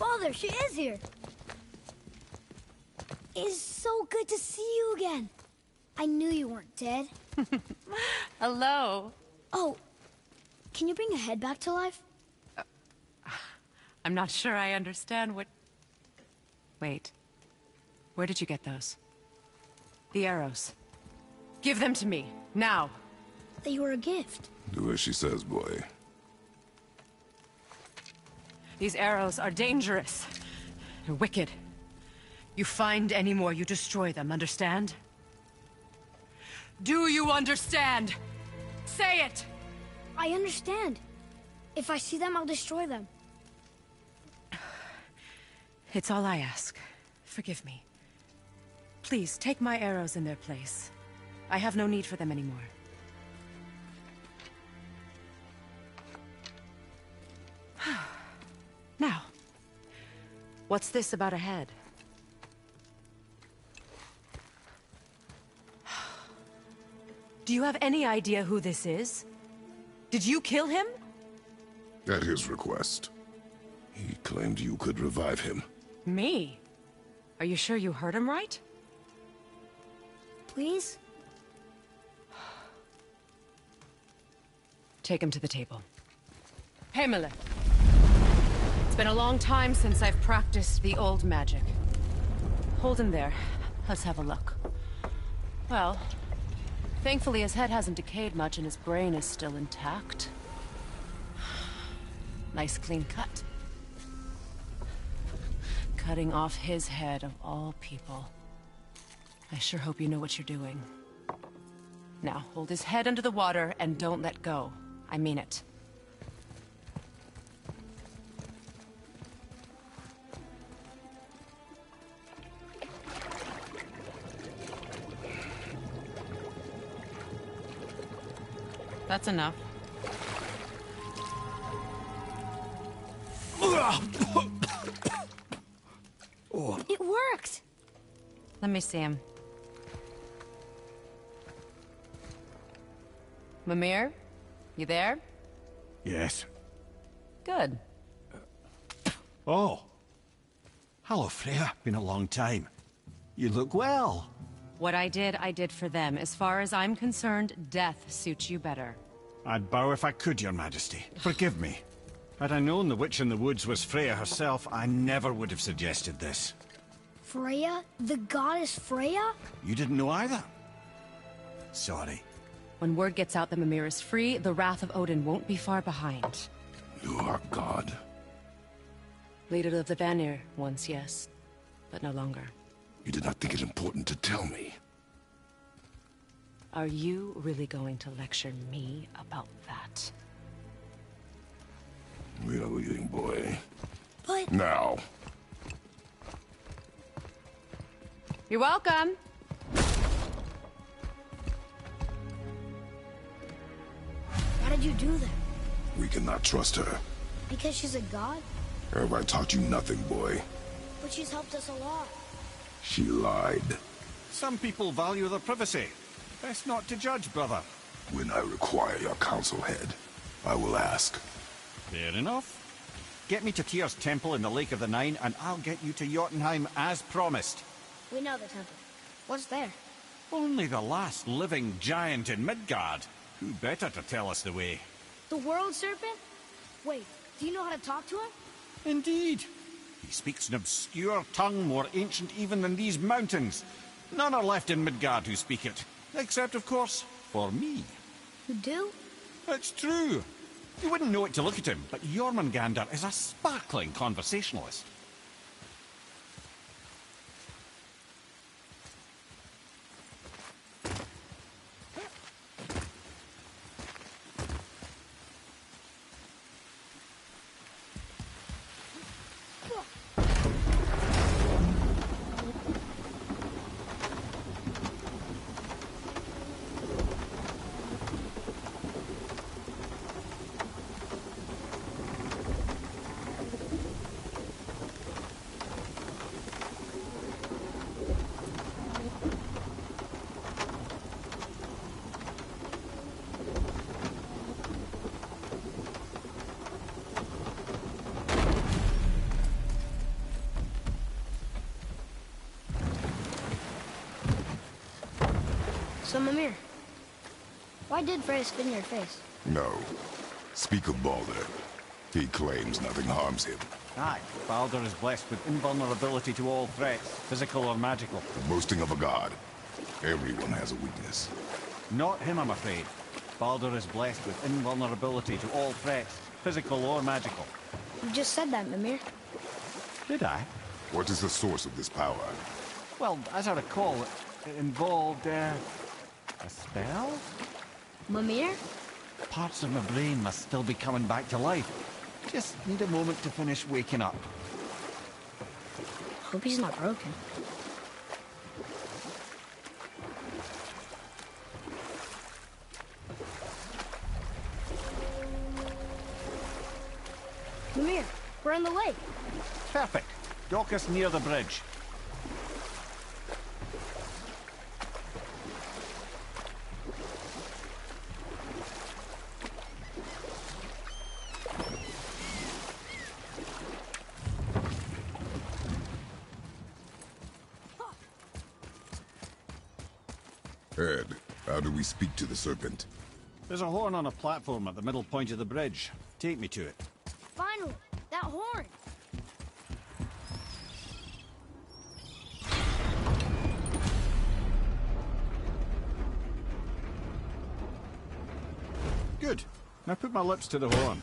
Father, she is here. It's so good to see you again. I knew you weren't dead. Hello. Oh, can you bring a head back to life? I'm not sure I understand what... Wait. Where did you get those? The arrows. Give them to me, now. They were a gift. Do as she says, boy. These arrows are dangerous. They're wicked. You find any more, you destroy them, understand? Do you understand? Say it! I understand. If I see them, I'll destroy them. It's all I ask. Forgive me. Please, take my arrows in their place. I have no need for them anymore. Now, what's this about a head? Do you have any idea who this is? Did you kill him? At his request. He claimed you could revive him. Me? Are you sure you heard him right? Please? Take him to the table. Heimele. It's been a long time since I've practiced the old magic. Hold him there. Let's have a look. Well, thankfully his head hasn't decayed much and his brain is still intact. Nice clean cut. Cutting off his head of all people. I sure hope you know what you're doing. Now, hold his head under the water and don't let go. I mean it. That's enough. It worked! Let me see him. Mimir? You there? Yes. Good. Oh. Hello, Freya. Been a long time. You look well. What I did for them. As far as I'm concerned, death suits you better. I'd bow if I could, Your Majesty. Forgive me. Had I known the witch in the woods was Freya herself, I never would have suggested this. Freya? The goddess Freya? You didn't know either? Sorry. When word gets out that Mimir is free, the wrath of Odin won't be far behind. You are God. Leader of the Vanir, once, yes. But no longer. You did not think it important to tell me. Are you really going to lecture me about that? We are leaving, boy. But... Now. You're welcome. Why did you do that? We cannot trust her. Because she's a god? Have I taught you nothing, boy? But she's helped us a lot. She lied. Some people value their privacy. Best not to judge, brother. When I require your council head, I will ask. Fair enough. Get me to Tyr's temple in the Lake of the Nine, and I'll get you to Jotunheim as promised. We know the temple. What's there? Only the last living giant in Midgard. Who better to tell us the way? The World Serpent? Wait, do you know how to talk to him? Indeed. He speaks an obscure tongue more ancient even than these mountains. None are left in Midgard who speak it. Except, of course, for me. You do? It's true. You wouldn't know it to look at him, but Jormungandr is a sparkling conversationalist. So, Mimir, why did Freya spit in your face? No. Speak of Baldur. He claims nothing harms him. Aye, Baldur is blessed with invulnerability to all threats, physical or magical. The boasting of a god. Everyone has a weakness. Not him, I'm afraid. Baldur is blessed with invulnerability to all threats, physical or magical. You just said that, Mimir. Did I? What is the source of this power? Well, as I recall, it involved, a spell? Mimir? Parts of my brain must still be coming back to life. Just need a moment to finish waking up. Hope he's not broken. Mimir, we're in the lake. Perfect. Dock us near the bridge. Ed, how do we speak to the serpent? There's a horn on a platform at the middle point of the bridge. Take me to it. Finally, that horn. Good. Now put my lips to the horn.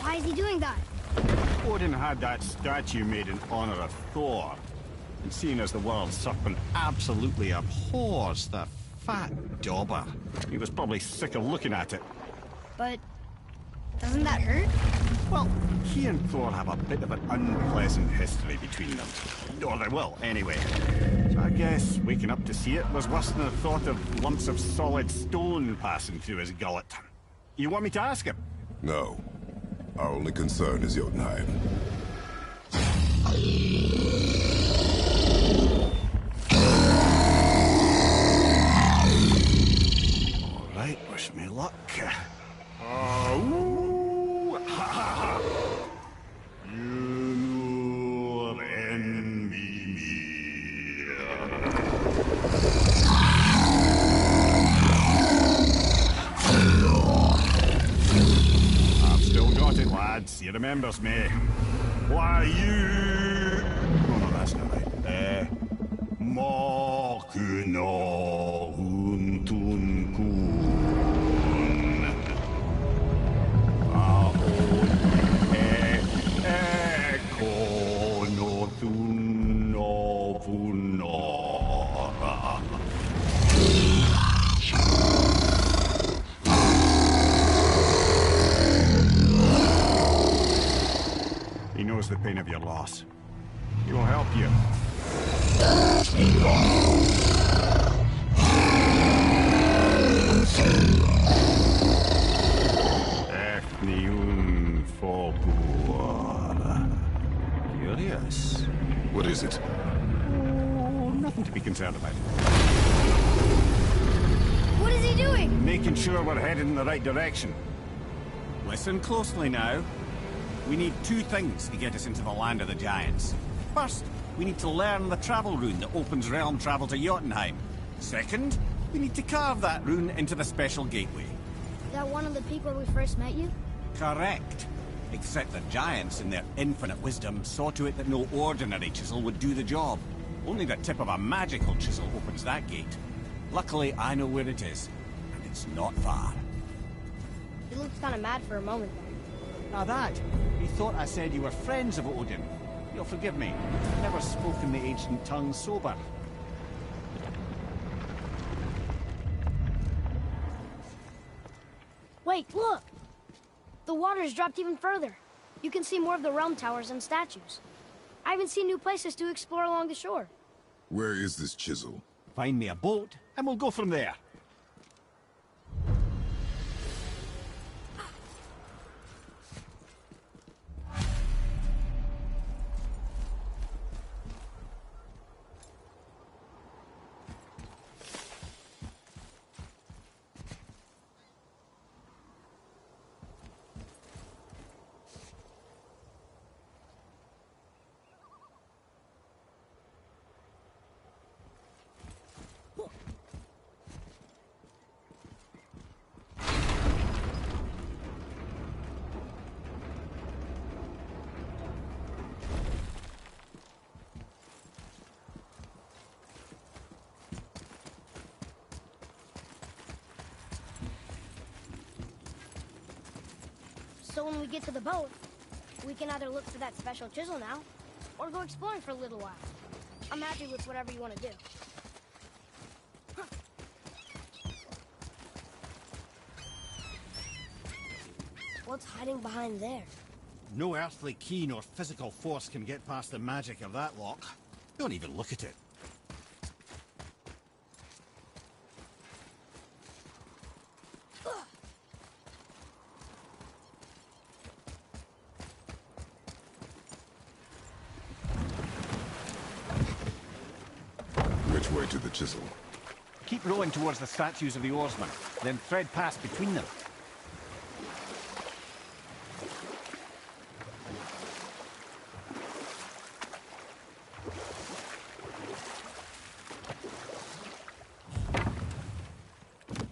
Why is he doing that? Odin had that statue made in honor of Thor. And seeing as the world serpent absolutely abhors the fat dauber, he was probably sick of looking at it. But doesn't that hurt? Well, he and Thor have a bit of an unpleasant history between them. Or they will, anyway. So I guess waking up to see it was worse than the thought of lumps of solid stone passing through his gullet. You want me to ask him? No. Our only concern is Jotunheim. All right, wish me luck. Ooh, ha, ha, ha. You envy me. I've still got it, lads. He remembers me. Why, you... Oh, no, that's not right. Mokuno Huntun Kun. Eko no Thuno Vunora. He knows the pain of your loss. He will help you. Ethnium Folklore. Curious. What is it? Oh, nothing to be concerned about. What is he doing? Making sure we're headed in the right direction. Listen closely now. We need two things to get us into the land of the giants. First, we need to learn the travel rune that opens realm travel to Jotunheim. Second, we need to carve that rune into the special gateway. Is that one of the peak where we first met you? Correct. Except the giants, in their infinite wisdom, saw to it that no ordinary chisel would do the job. Only the tip of a magical chisel opens that gate. Luckily, I know where it is, and it's not far. He looked kind of mad for a moment there. Now that, he thought I said you were friends of Odin. You'll forgive me. I've never spoken the ancient tongue sober. Wait, look! The water's dropped even further. You can see more of the realm towers and statues. I even see new places to explore along the shore. Where is this chisel? Find me a boat, and we'll go from there. So when we get to the boat, we can either look for that special chisel now, or go exploring for a little while. I'm happy with whatever you want to do. What's hiding behind there? No earthly key nor physical force can get past the magic of that lock. Don't even look at it. Which way to the chisel? Keep rowing towards the statues of the oarsmen, then thread past between them.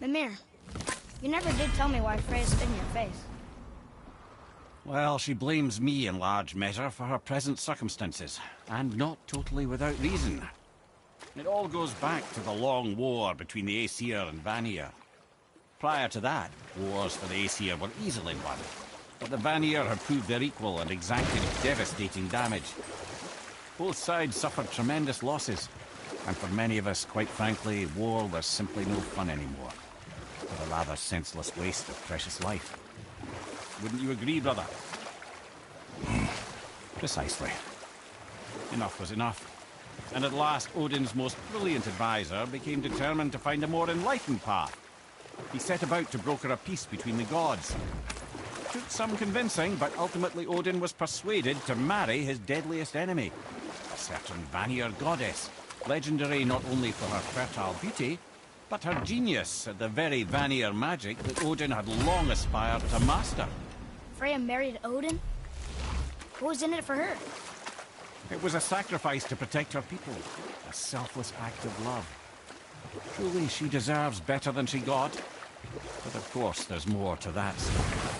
Mimir, you never did tell me why Freya spit in your face. Well, she blames me in large measure for her present circumstances, and not totally without reason. It all goes back to the long war between the Aesir and Vanir. Prior to that, wars for the Aesir were easily won, but the Vanir had proved their equal and exacted devastating damage. Both sides suffered tremendous losses, and for many of us, quite frankly, war was simply no fun anymore. But a rather senseless waste of precious life. Wouldn't you agree, brother? Precisely. Enough was enough. And at last, Odin's most brilliant advisor became determined to find a more enlightened path. He set about to broker a peace between the gods. Took some convincing, but ultimately Odin was persuaded to marry his deadliest enemy, a certain Vanir goddess, legendary not only for her fertile beauty, but her genius at the very Vanir magic that Odin had long aspired to master. Freya married Odin? What was in it for her? It was a sacrifice to protect her people, a selfless act of love. Truly, she deserves better than she got. But of course, there's more to that story.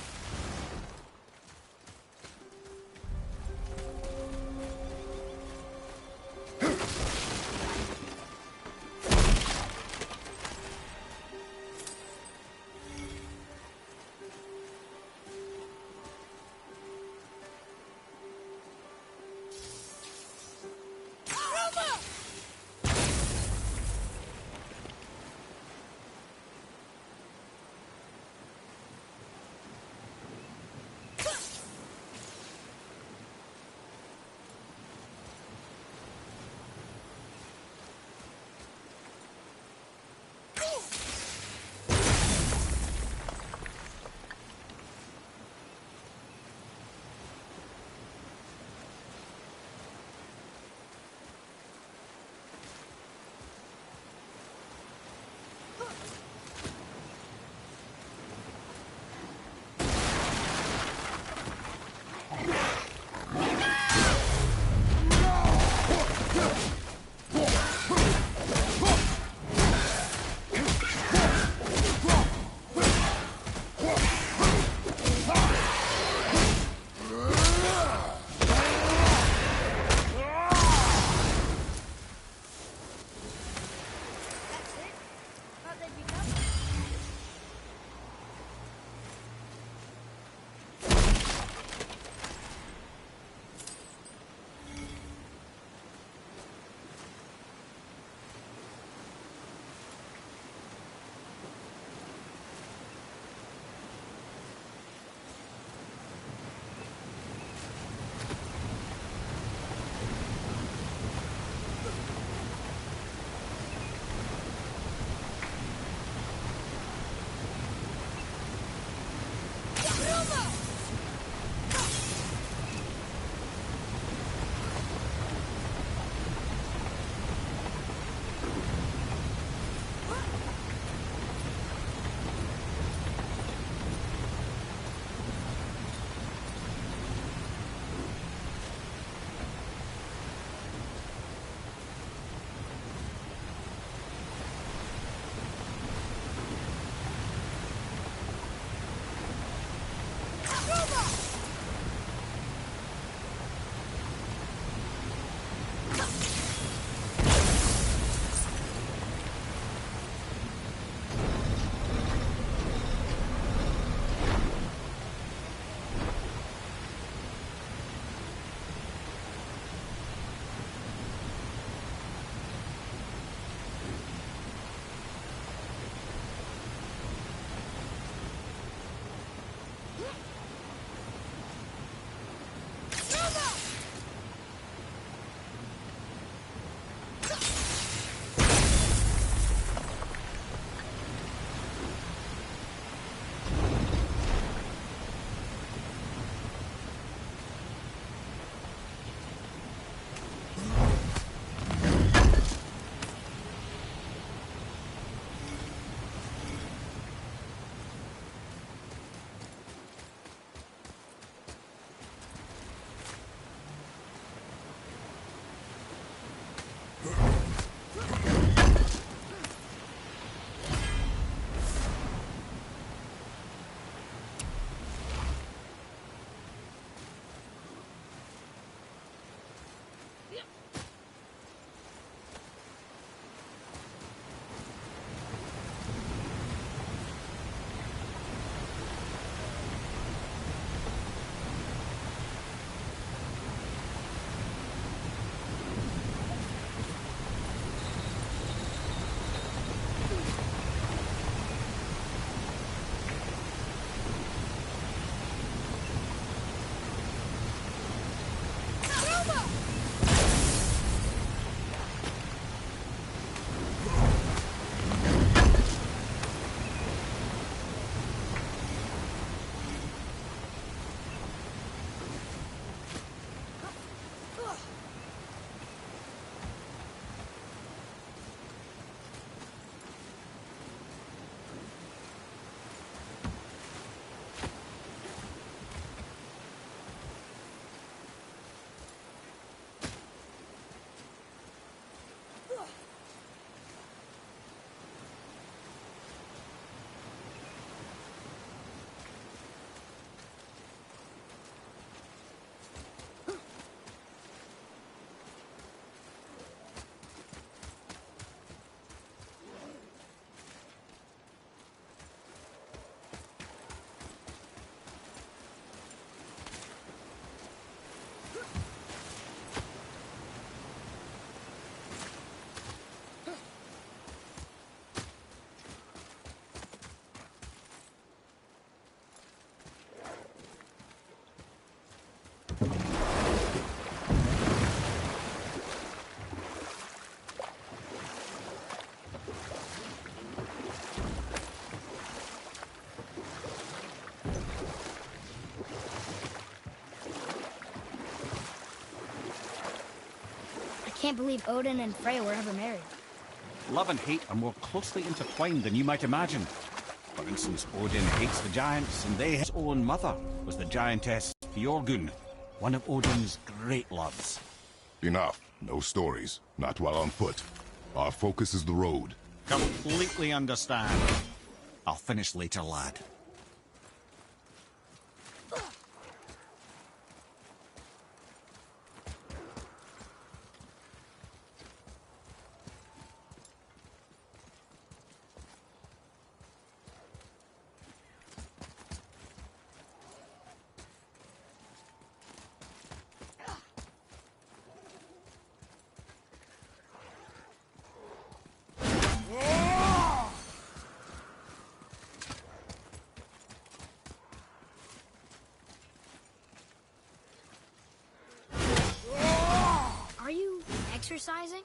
Can't believe Odin and Freya were ever married. Love and hate are more closely intertwined than you might imagine. For instance, Odin hates the giants, and his own mother was the giantess Bjorgun, one of Odin's great loves. Enough. No stories. Not while on foot. Our focus is the road. Completely understand. I'll finish later, lad. Are you exercising?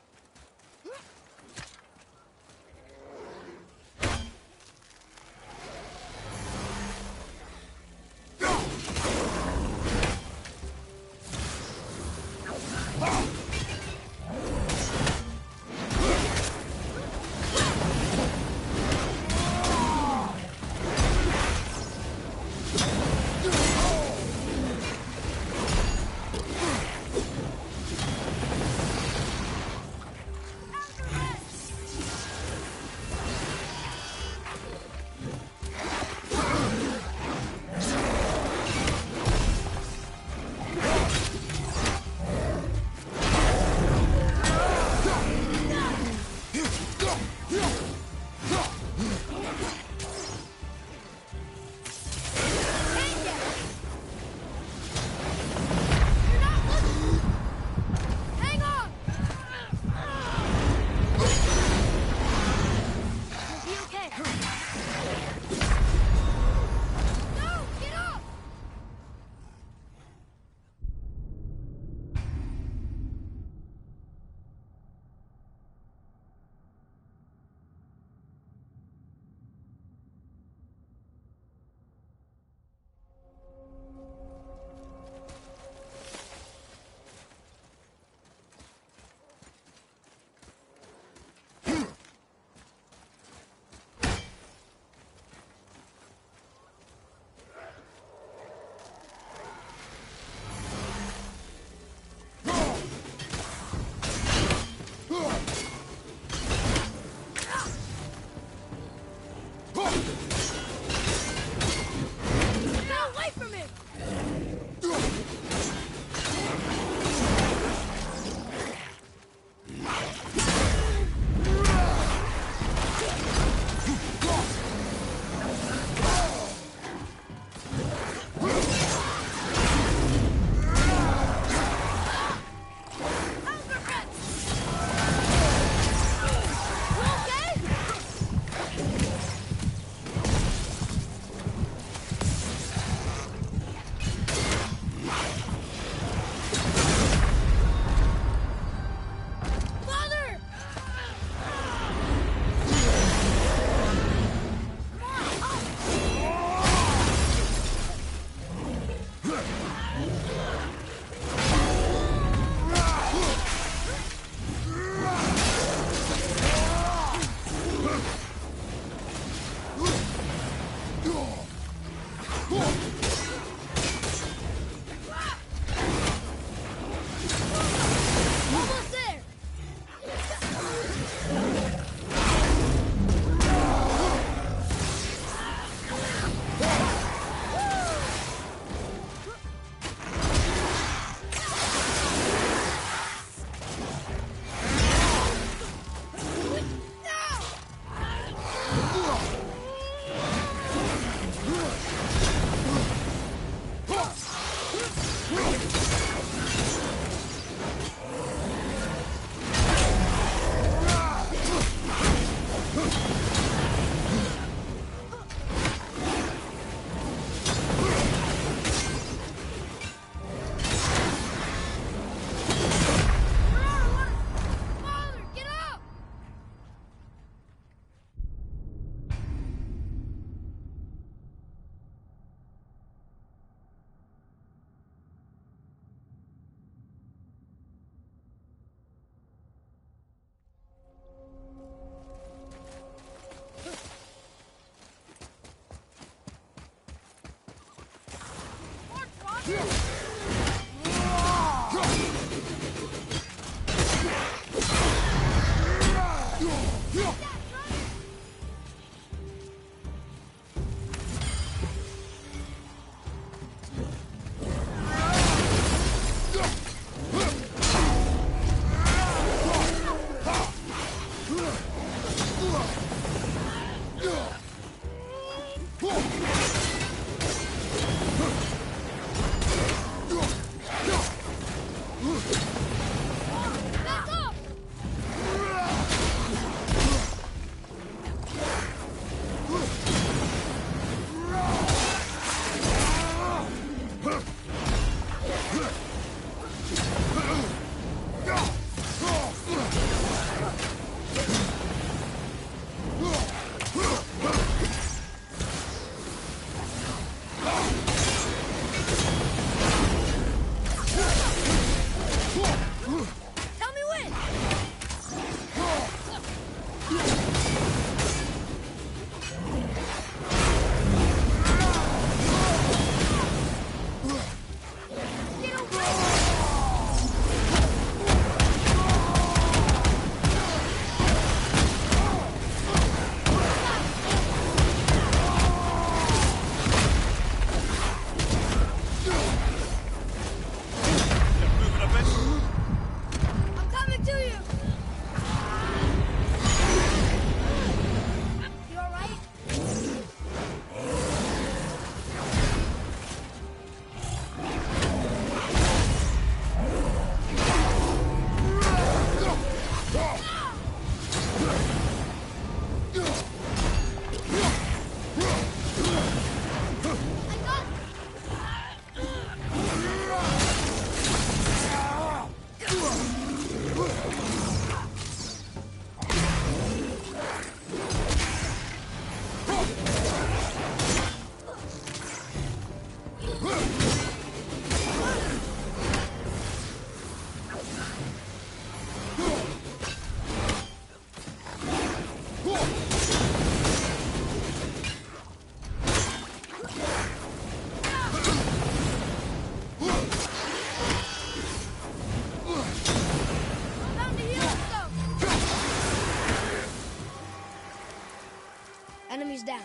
Enemies down.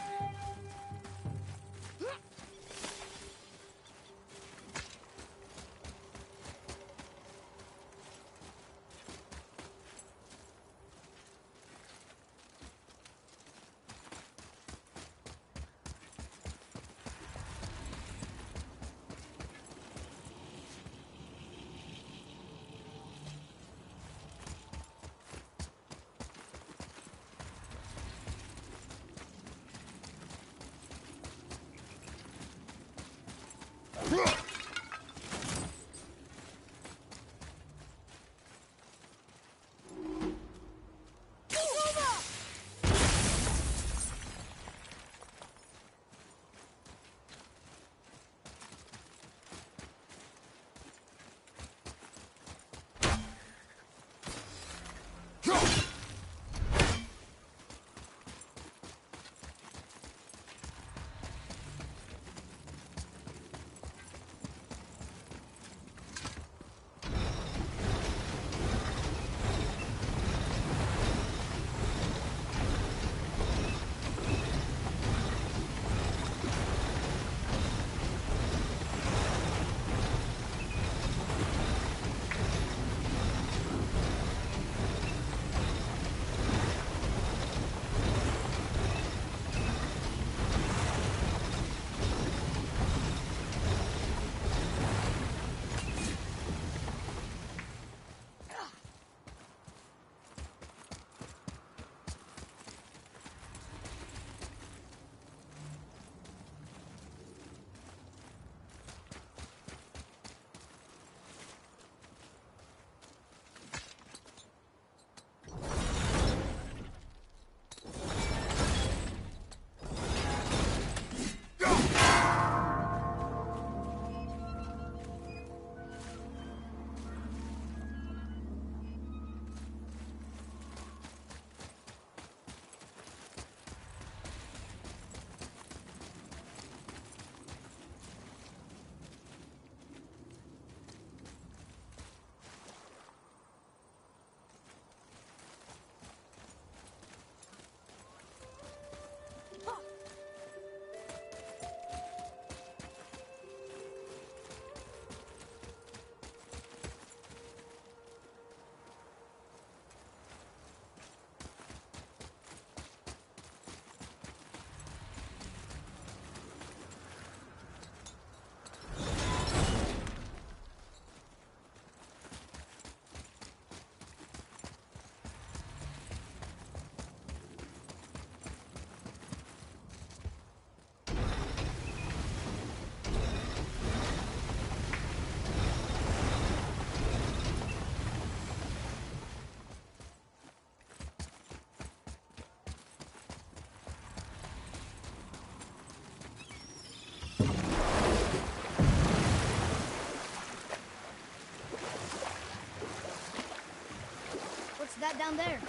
down there.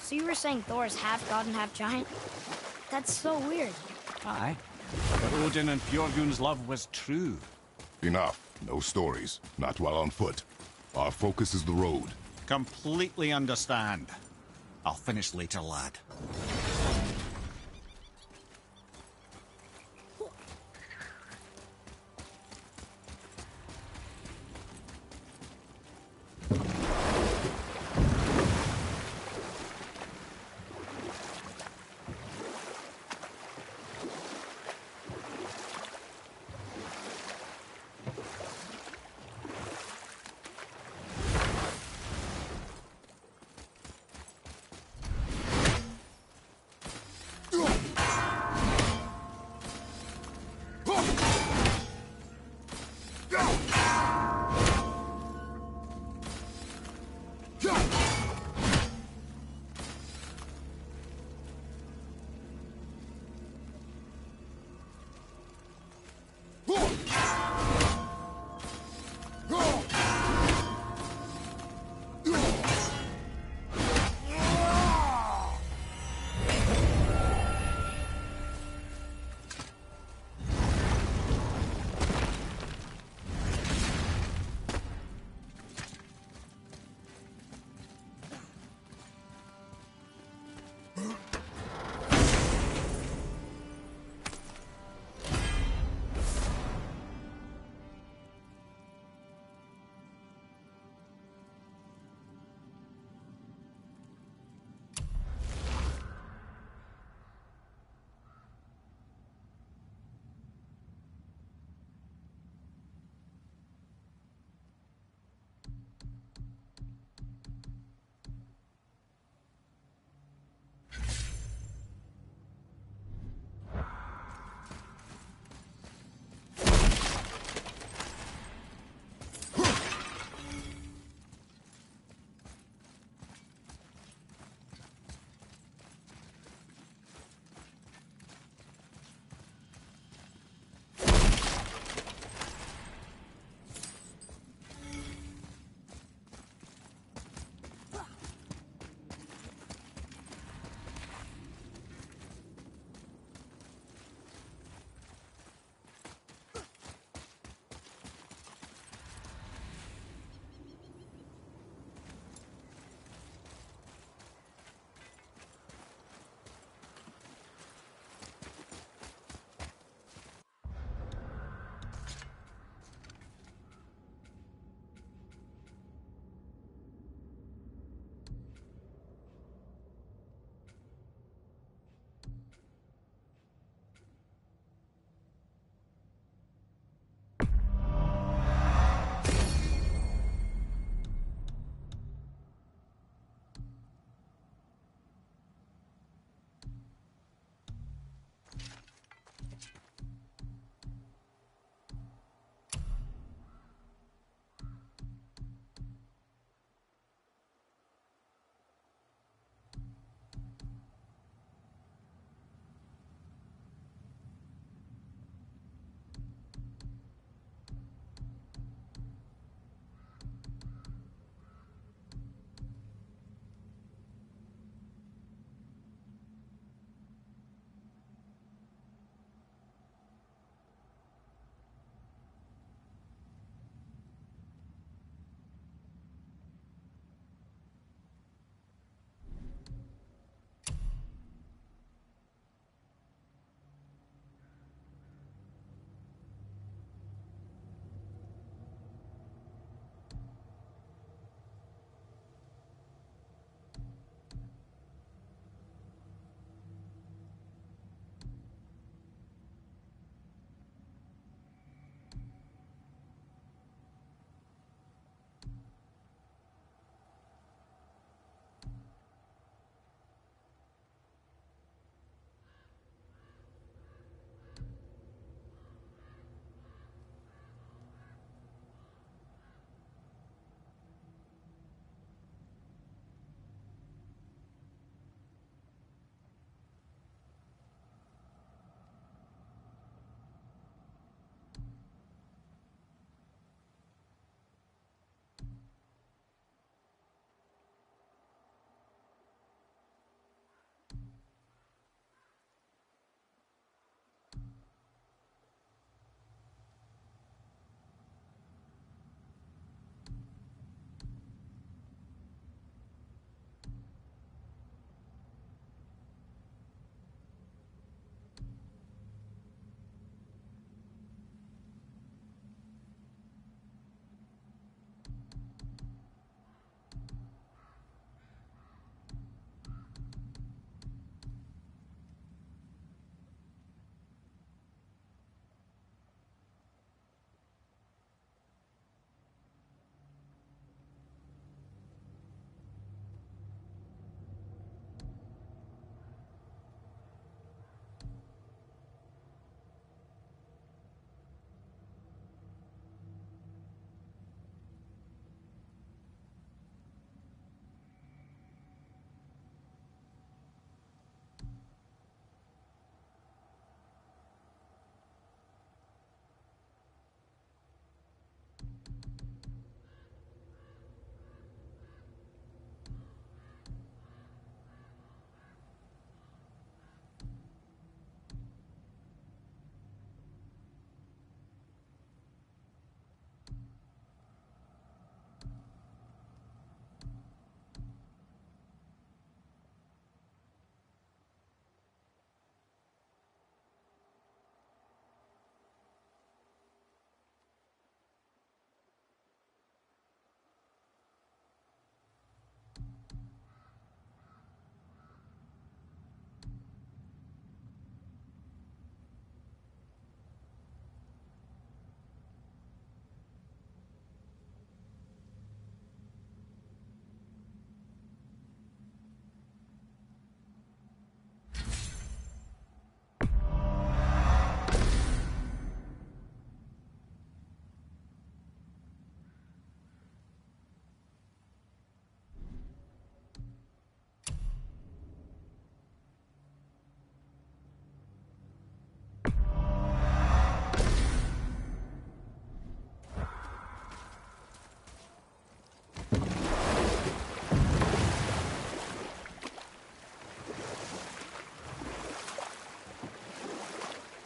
So you were saying Thor is half god and half giant? That's so weird. Aye. But Odin and Fjorgun's love was true. Enough. No stories. Not while on foot. Our focus is the road. Completely understand. I'll finish later, lad.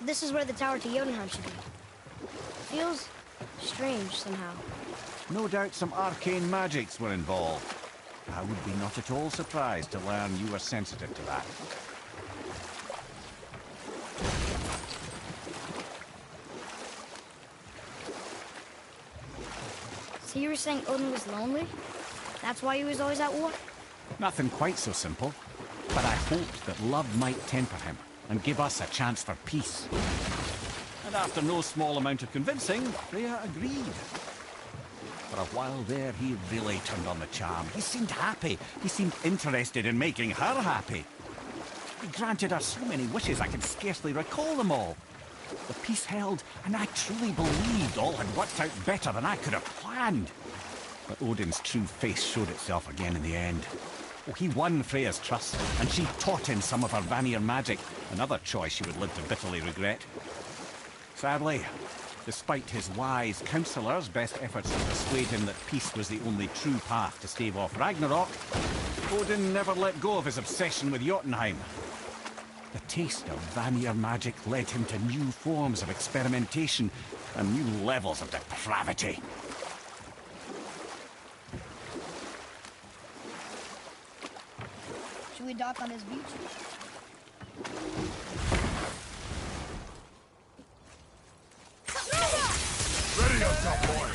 This is where the tower to Jotunheim should be. Feels strange somehow. No doubt some arcane magics were involved. I would be not at all surprised to learn you were sensitive to that. So you were saying Odin was lonely? That's why he was always at war? Nothing quite so simple, but I hoped that love might temper him and give us a chance for peace. And after no small amount of convincing, Freya agreed. For a while there, he really turned on the charm. He seemed happy. He seemed interested in making her happy. He granted her so many wishes I could scarcely recall them all. The peace held, and I truly believed all had worked out better than I could have planned. But Odin's true face showed itself again in the end. Oh, he won Freya's trust, and she taught him some of her Vanir magic, another choice she would live to bitterly regret. Sadly, despite his wise counsellors' best efforts to persuade him that peace was the only true path to stave off Ragnarok, Odin never let go of his obsession with Jotunheim. The taste of Vanir magic led him to new forms of experimentation and new levels of depravity. Should we dock on this beach? Ready up, top boy!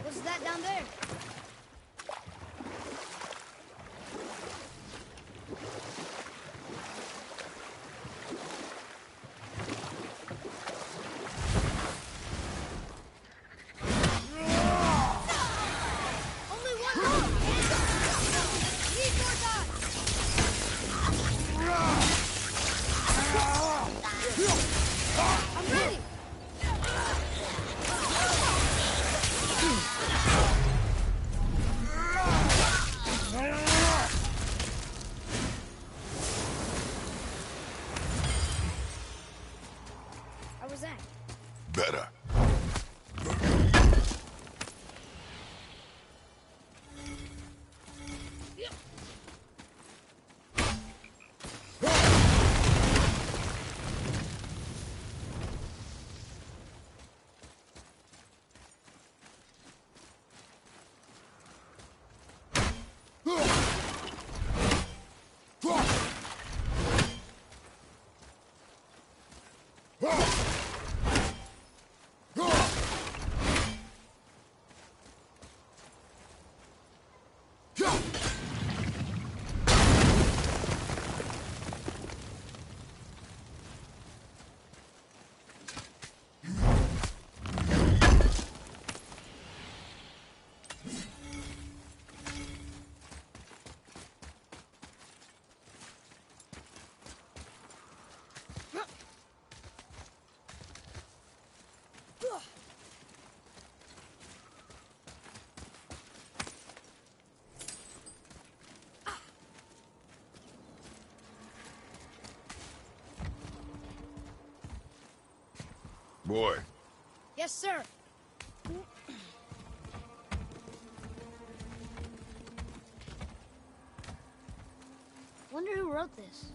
What's that down there? Only one more! Need more dots! I'm ready! How was that? Better. Boy, Yes, sir. Wonder who wrote this.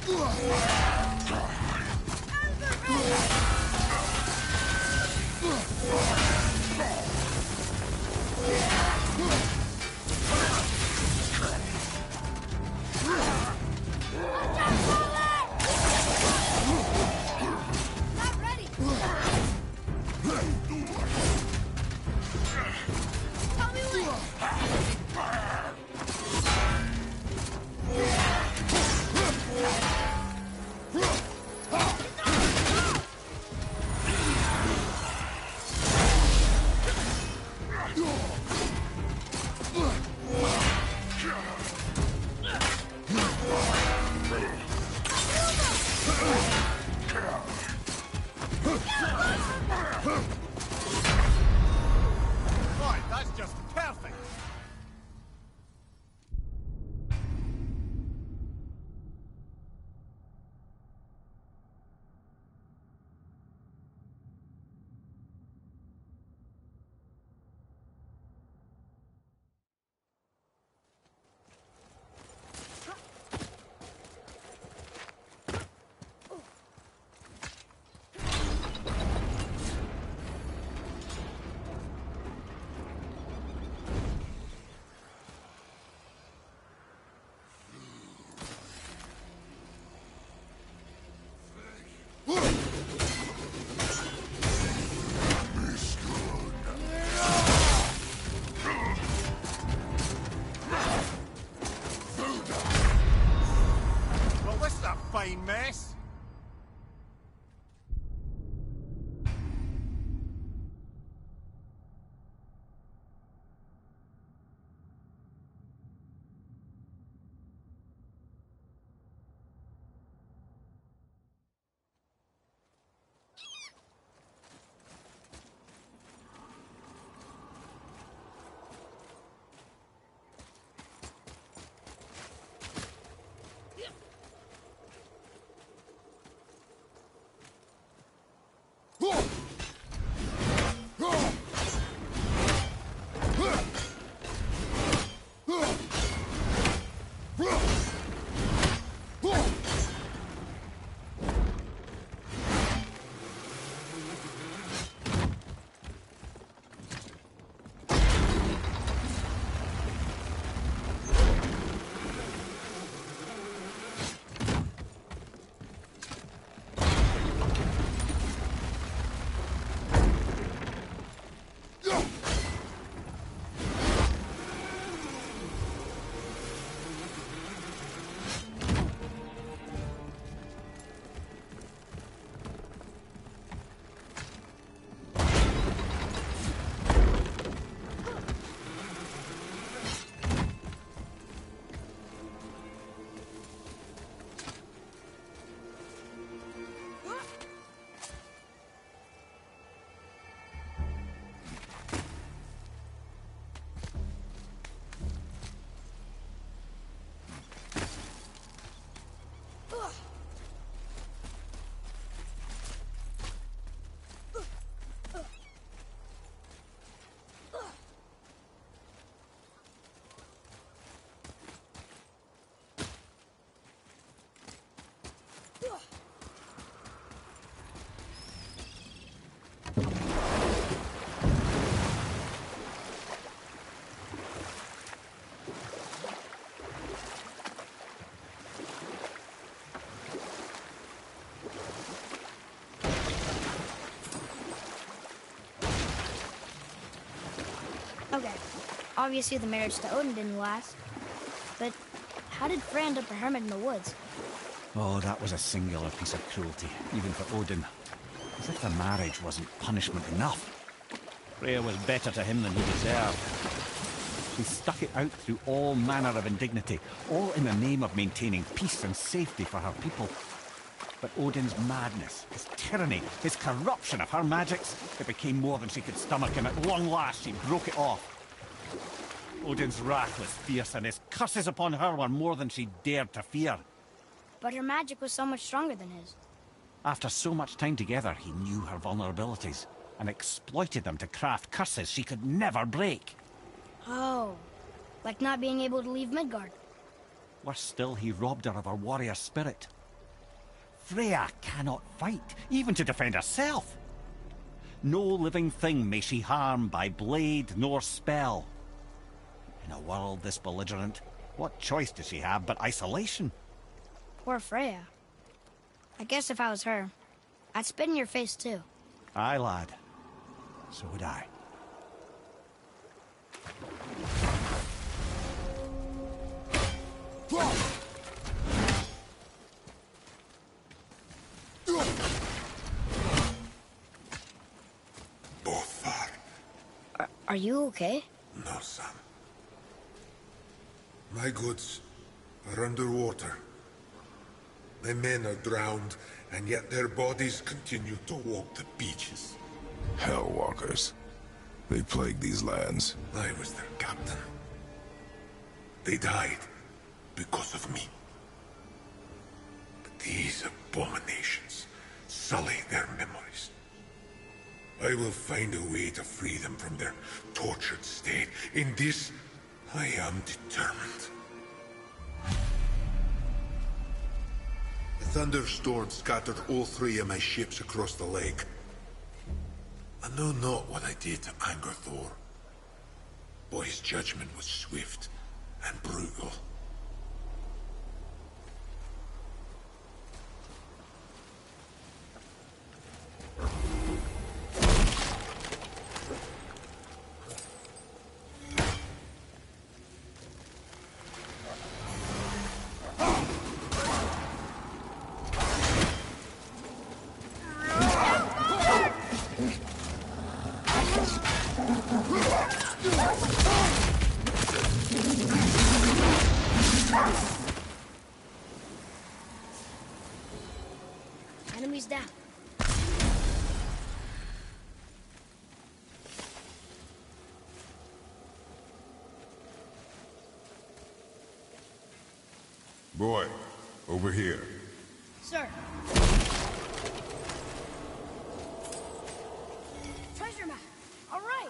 Boy, that's just perfect. Well, this is a fine mess. Okay, obviously the marriage to Odin didn't last. But how did Frey end up a hermit in the woods? Oh, that was a singular piece of cruelty, even for Odin. As if the marriage wasn't punishment enough. Freya was better to him than he deserved. She stuck it out through all manner of indignity, all in the name of maintaining peace and safety for her people. But Odin's madness, his tyranny, his corruption of her magics, it became more than she could stomach, and at long last she broke it off. Odin's wrath was fierce, and his curses upon her were more than she dared to fear. But her magic was so much stronger than his. After so much time together, he knew her vulnerabilities, and exploited them to craft curses she could never break. Oh, like not being able to leave Midgard. Worse still, he robbed her of her warrior spirit. Freya cannot fight, even to defend herself. No living thing may she harm by blade nor spell. In a world this belligerent, what choice does she have but isolation? Poor Freya. I guess if I was her, I'd spit in your face too. Aye, lad. So would I. Both are. Are you okay? No, son. My goods are underwater. My men are drowned, and yet their bodies continue to walk the beaches. Hellwalkers. They plague these lands. I was their captain. They died because of me. But these abominations sully their memories. I will find a way to free them from their tortured state. In this, I am determined. The thunderstorm scattered all 3 of my ships across the lake. I know not what I did to anger Thor, but his judgment was swift and brutal. Enemies down. Boy, over here. Sir. Treasure map. All right.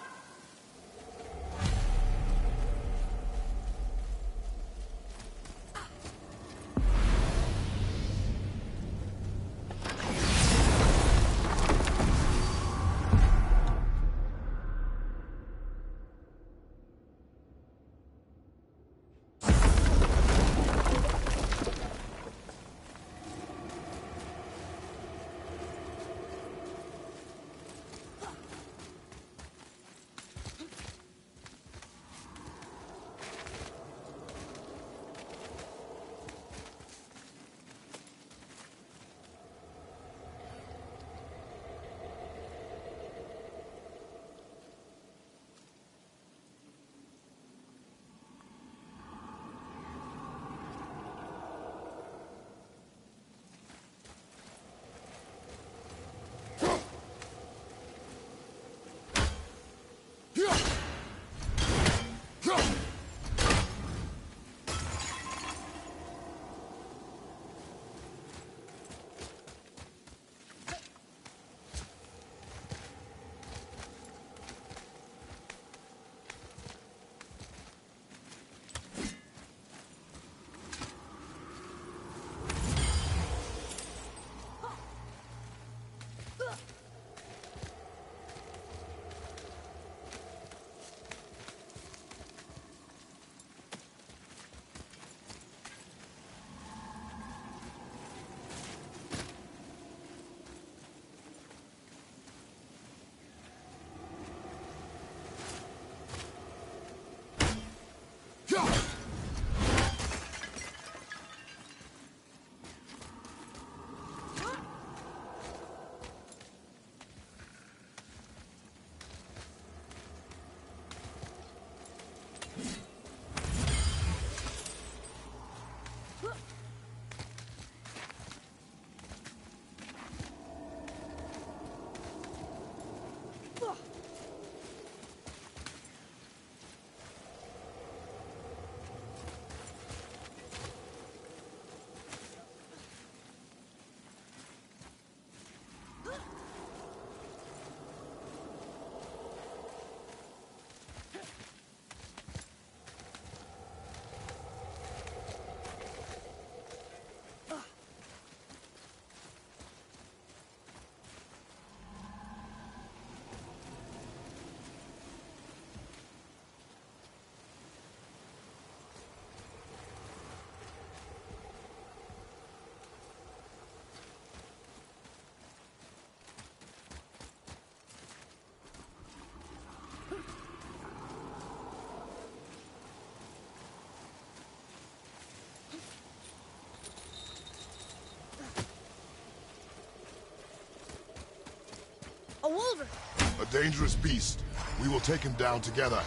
Silver. A dangerous beast. We will take him down together.